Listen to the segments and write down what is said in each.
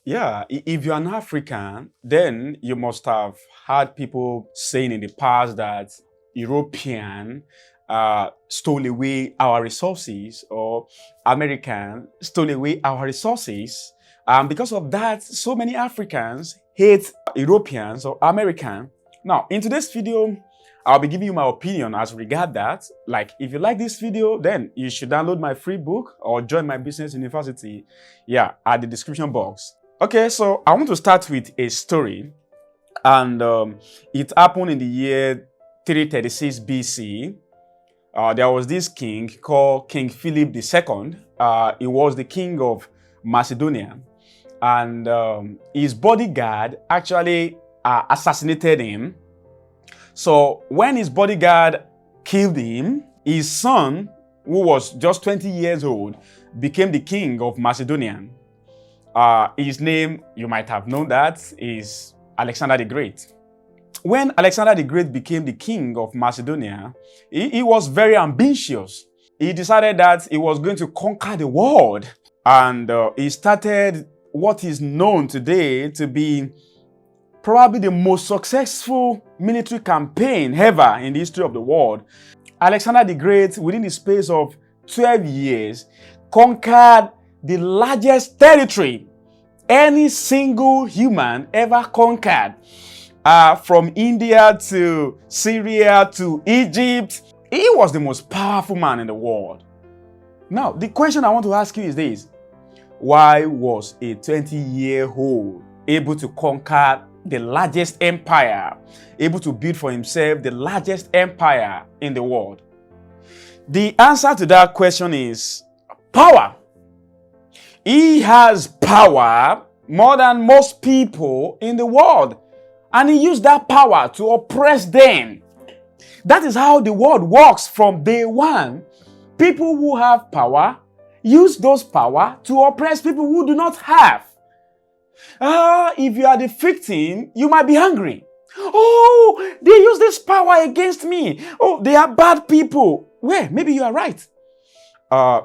Yeah, if you're an African, then you must have heard people saying in the past that European stole away our resources or American stole away our resources. Because of that, so many Africans hate Europeans or American. Now, in today's video, I'll be giving you my opinion as regard that. Like, if you like this video, then you should download my free book or join my business university, yeah, at the description box. Okay, so I want to start with a story, and it happened in the year 336 BC. There was this king called King Philip II. He was the king of Macedonia, and his bodyguard actually assassinated him. So when his bodyguard killed him, his son, who was just 20 years old, became the king of Macedonia. His name, you might have known that, is Alexander the Great. When Alexander the Great became the king of Macedonia, he was very ambitious. He decided that he was going to conquer the world. And he started what is known today to be probably the most successful military campaign ever in the history of the world. Alexander the Great, within the space of 12 years, conquered the largest territory any single human ever conquered. From India to Syria to Egypt, he was the most powerful man in the world. Now, the question I want to ask you is this: why was a 20-year-old able to conquer the largest empire, able to build for himself the largest empire in the world? The answer to that question is power. He has power more than most people in the world, and he used that power to oppress them. That is how the world works from day one. People who have power use those power to oppress people who do not have. If you are the victim, you might be angry. Oh, they use this power against me. Oh, they are bad people. Well, maybe you are right.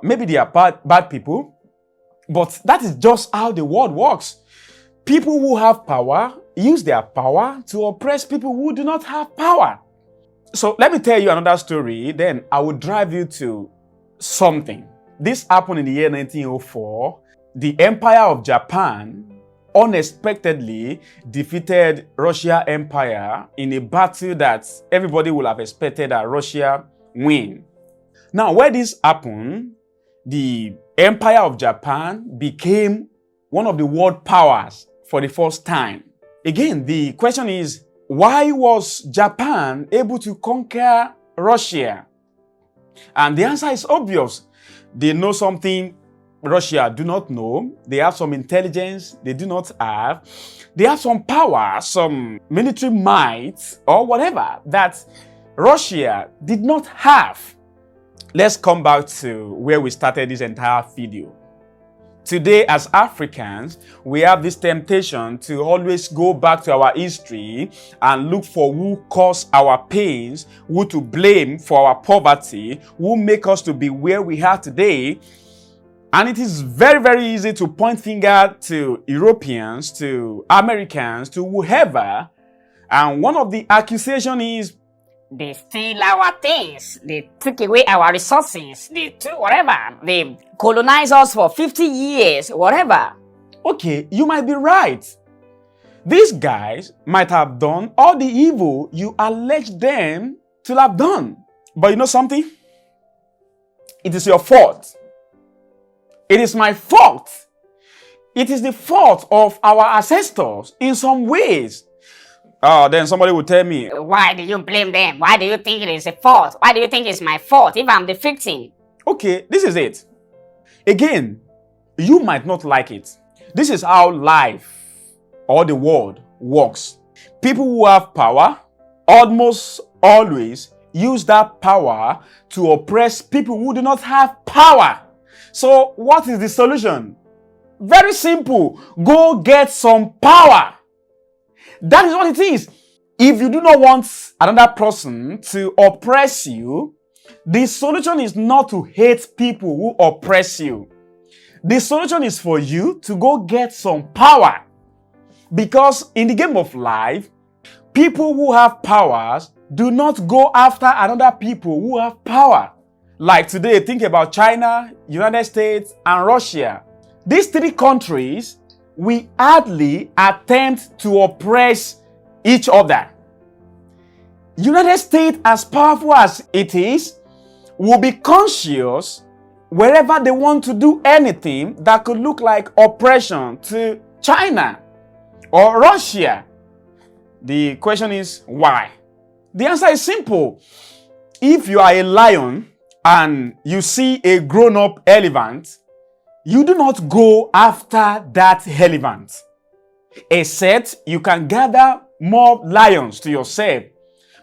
Maybe they are bad people. But that is just how the world works. People who have power use their power to oppress people who do not have power. So let me tell you another story, then I will drive you to something. This happened in the year 1904. The Empire of Japan unexpectedly defeated Russia Empire in a battle that everybody would have expected that Russia win. Now, where this happened, the Empire of Japan became one of the world powers for the first time. Again, the question is, why was Japan able to conquer Russia? And the answer is obvious. They know something Russia do not know. They have some intelligence they do not have. They have some power, some military might, or whatever that Russia did not have. Let's come back to where we started this entire video. Today, as Africans, we have this temptation to always go back to our history and look for who caused our pains, who to blame for our poverty, who make us to be where we are today. And it is very, very easy to point finger to Europeans, to Americans, to whoever. And one of the accusations is, they steal our things. They took away our resources. They took whatever. They colonized us for 50 years, whatever. okay, you might be right. These guys might have done all the evil you allege them to have done. But you know something? It is your fault. It is my fault. It is the fault of our ancestors in some ways. Then somebody will tell me, Why do you blame them? Why do you think it is a fault? Why do you think it's my fault if I'm the victim? okay, this is it. Again, you might not like it. This is how life or the world works. People who have power almost always use that power to oppress people who do not have power. So what is the solution? Very simple. Go get some power. That is what it is. If you do not want another person to oppress you, the solution is not to hate people who oppress you. The solution is for you to go get some power. Because in the game of life, people who have powers do not go after another people who have power. Like today, think about China, United States, and Russia. These three countries, we hardly attempt to oppress each other. United States, as powerful as it is, will be conscious wherever they want to do anything that could look like oppression to China or Russia. The question is why? The answer is simple. If you are a lion and you see a grown-up elephant, you do not go after that elephant, except you can gather more lions to yourself.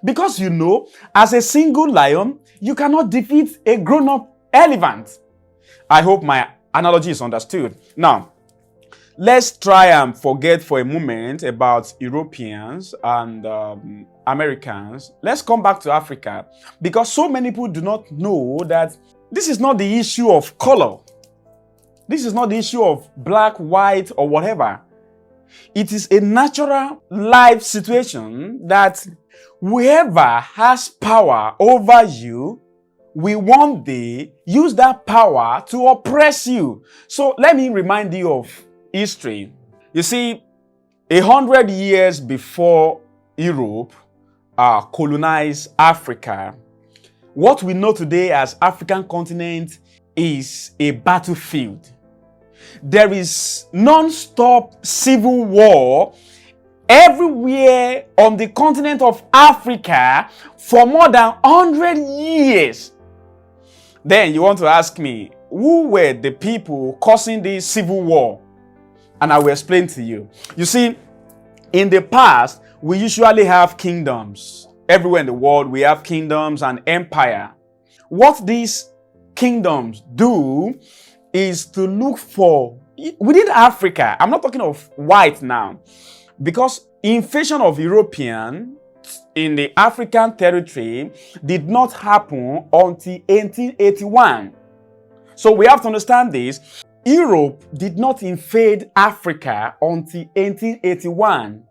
Because you know, as a single lion, you cannot defeat a grown-up elephant. I hope my analogy is understood. Now, let's try and forget for a moment about Europeans and Americans. Let's come back to Africa, because so many people do not know that this is not the issue of color. This is not the issue of black, white, or whatever. It is a natural life situation that whoever has power over you will one day use that power to oppress you. So let me remind you of history. You see, 100 years before Europe colonized Africa, what we know today as African continent is a battlefield. There is non-stop civil war everywhere on the continent of Africa for more than 100 years. Then you want to ask me, who were the people causing this civil war? And I will explain to you. You see, in the past, we usually have kingdoms. Everywhere in the world, we have kingdoms and empire. What these kingdoms do is to look for, within Africa, I'm not talking of white now, because invasion of European in the African territory did not happen until 1881. So we have to understand this. Europe did not invade Africa until 1881.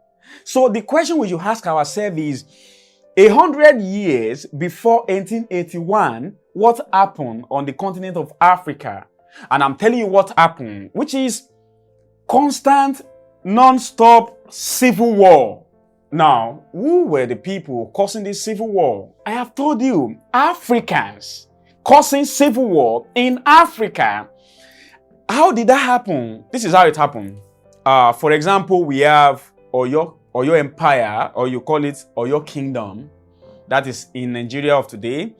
So the question we should ask ourselves is, 100 years before 1881, what happened on the continent of Africa? And I'm telling you what happened, which is constant, non-stop civil war. Now, who were the people causing this civil war? I have told you, Africans causing civil war in Africa. How did that happen? This is how it happened. For example, we have Oyo Empire, or you call it Oyo Kingdom, that is in Nigeria of today.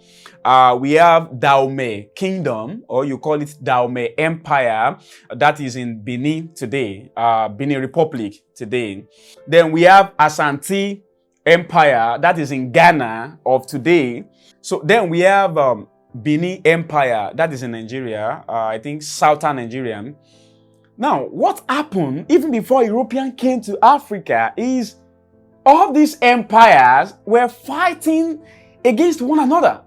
We have Dahomey Kingdom, or you call it Dahomey Empire, that is in Benin today, Benin Republic today. Then we have Asante Empire, that is in Ghana of today. So then we have Benin Empire, that is in Nigeria, I think southern Nigeria. Now, what happened even before European came to Africa is all these empires were fighting against one another.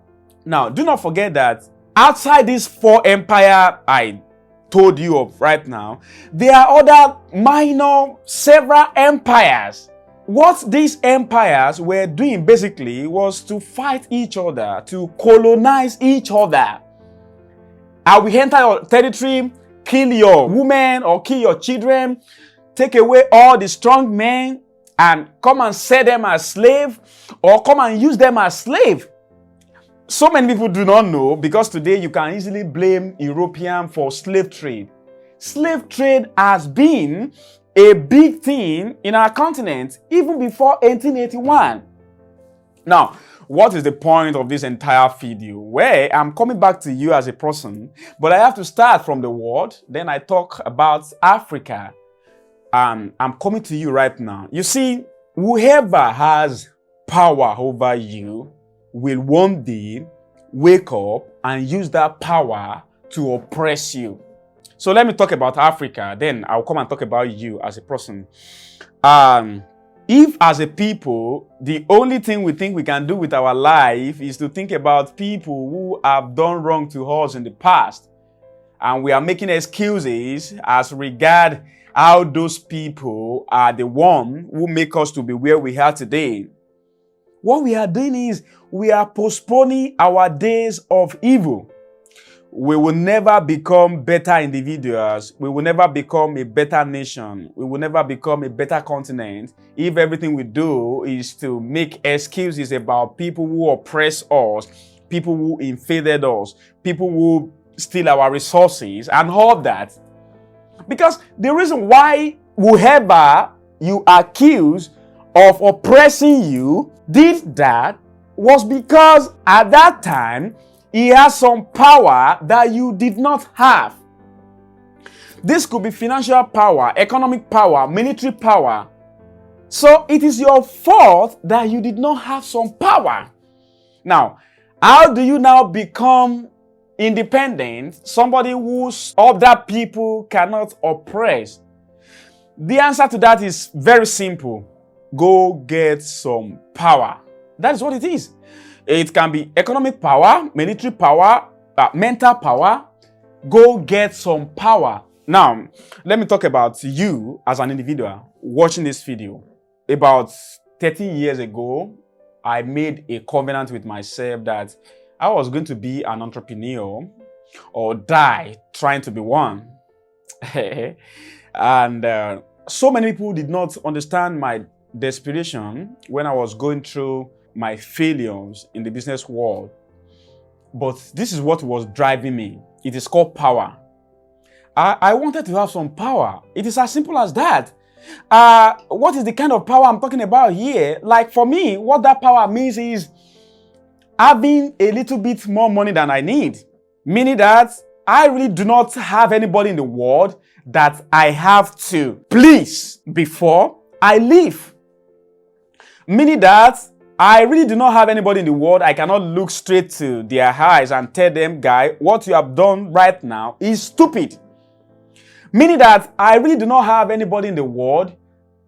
Now, do not forget that outside these four empires I told you of right now, there are other minor several empires. What these empires were doing basically was to fight each other, to colonize each other. I will enter your territory, kill your women or kill your children, take away all the strong men, and come and sell them as slave, or come and use them as slave. So many people do not know, because today you can easily blame European for slave trade. Slave trade has been a big thing in our continent even before 1881. Now, what is the point of this entire video? Well, I'm coming back to you as a person, but I have to start from the world, then I talk about Africa. I'm coming to you right now. You see, whoever has power over you will one day wake up and use that power to oppress you. So let me talk about Africa, then I'll come and talk about you as a person. If as a people, the only thing we think we can do with our life is to think about people who have done wrong to us in the past, and we are making excuses as regard how those people are the one who make us to be where we are today. What we are doing is we are postponing our days of evil. We will never become better individuals. We will never become a better nation. We will never become a better continent if everything we do is to make excuses about people who oppress us, people who invaded us, people who steal our resources and all that. Because the reason why whoever you accuse of oppressing you did that was because at that time he has some power that you did not have. This could be financial power, economic power, military power. So it is your fault that you did not have some power. Now, how do you now become independent? Somebody whose other people cannot oppress. The answer to that is very simple. Go get some power. That is what it is. It can be economic power, military power, mental power. Go get some power. Now, let me talk about you as an individual watching this video. About 13 years ago, I made a covenant with myself that I was going to be an entrepreneur or die trying to be one. And so many people did not understand my desperation when I was going through my failures in the business world. But this is what was driving me. It is called power. I wanted to have some power. It is as simple as that. What is the kind of power I'm talking about here? Like for me, what that power means is having a little bit more money than I need. Meaning that I really do not have anybody in the world that I have to please before I leave. Meaning that I really do not have anybody in the world I cannot look straight to their eyes and tell them, guy, what you have done right now is stupid. Meaning that I really do not have anybody in the world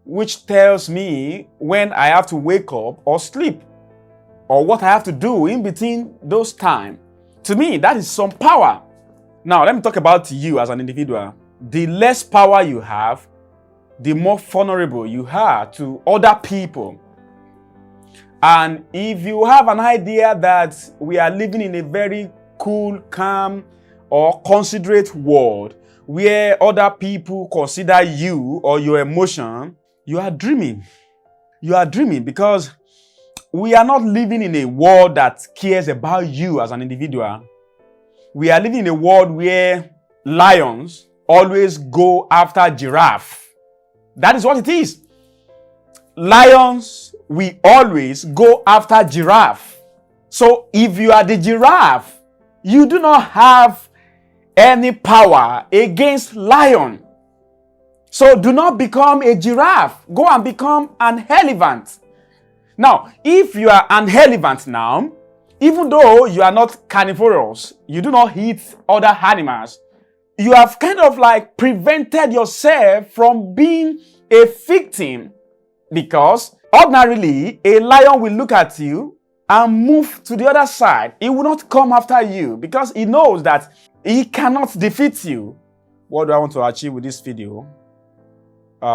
which tells me when I have to wake up or sleep or what I have to do in between those times. To me, that is some power. Now, let me talk about you as an individual. The less power you have, the more vulnerable you are to other people. And if you have an idea that we are living in a very cool, calm, or considerate world where other people consider you or your emotion, you are dreaming. You are dreaming because we are not living in a world that cares about you as an individual. We are living in a world where lions always go after giraffe. That is what it is. Lions, we always go after giraffe. So if you are the giraffe, you do not have any power against lion. So do not become a giraffe. Go and become an elephant. Now, if you are an elephant now, even though you are not carnivorous, you do not eat other animals, you have kind of like prevented yourself from being a victim. Because ordinarily, a lion will look at you and move to the other side. He will not come after you because he knows that he cannot defeat you. What do I want to achieve with this video?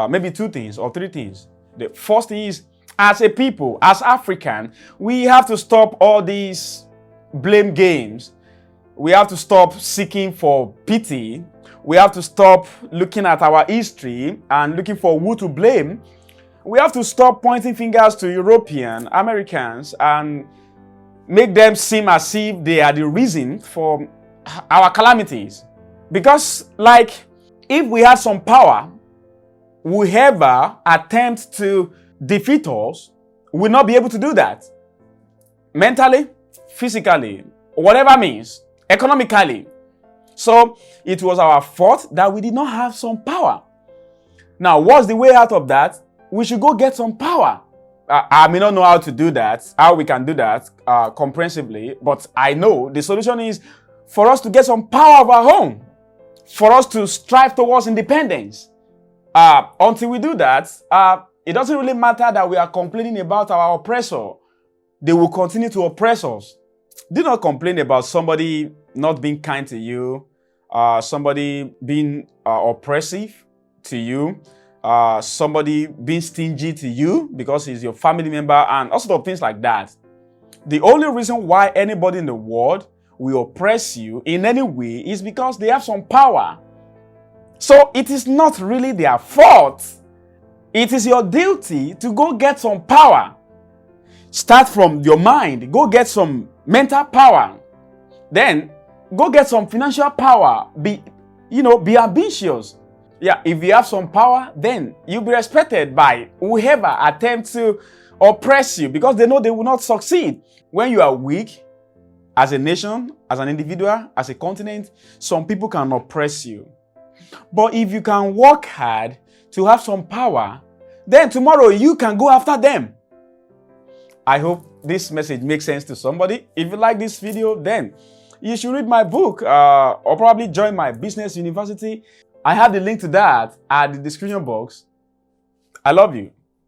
Maybe 2 things or 3 things. The first is, as a people, as African, we have to stop all these blame games. We have to stop seeking for pity. We have to stop looking at our history and looking for who to blame. We have to stop pointing fingers to European, Americans, and make them seem as if they are the reason for our calamities. Because, like, if we had some power, whoever attempts to defeat us will not be able to do that. Mentally, physically, whatever means, economically. So, it was our fault that we did not have some power. Now, what's the way out of that? We should go get some power. I may not know how to do that, how we can do that comprehensively, but I know the solution is for us to get some power of our own, for us to strive towards independence. Until we do that, it doesn't really matter that we are complaining about our oppressor. They will continue to oppress us. Do not complain about somebody not being kind to you, somebody being oppressive to you, somebody being stingy to you because he's your family member, and all sorts of things like that. The only reason why anybody in the world will oppress you in any way is because they have some power. So it is not really their fault. It is your duty to go get some power. Start from your mind. Go get some mental power. Then go get some financial power. Be ambitious. Yeah, if you have some power, then you'll be respected by whoever attempts to oppress you, because they know they will not succeed. When you are weak, as a nation, as an individual, as a continent, some people can oppress you. But if you can work hard to have some power, then tomorrow you can go after them. I hope this message makes sense to somebody. If you like this video, then you should read my book or probably join my business university. I have the link to that at the description box. I love you.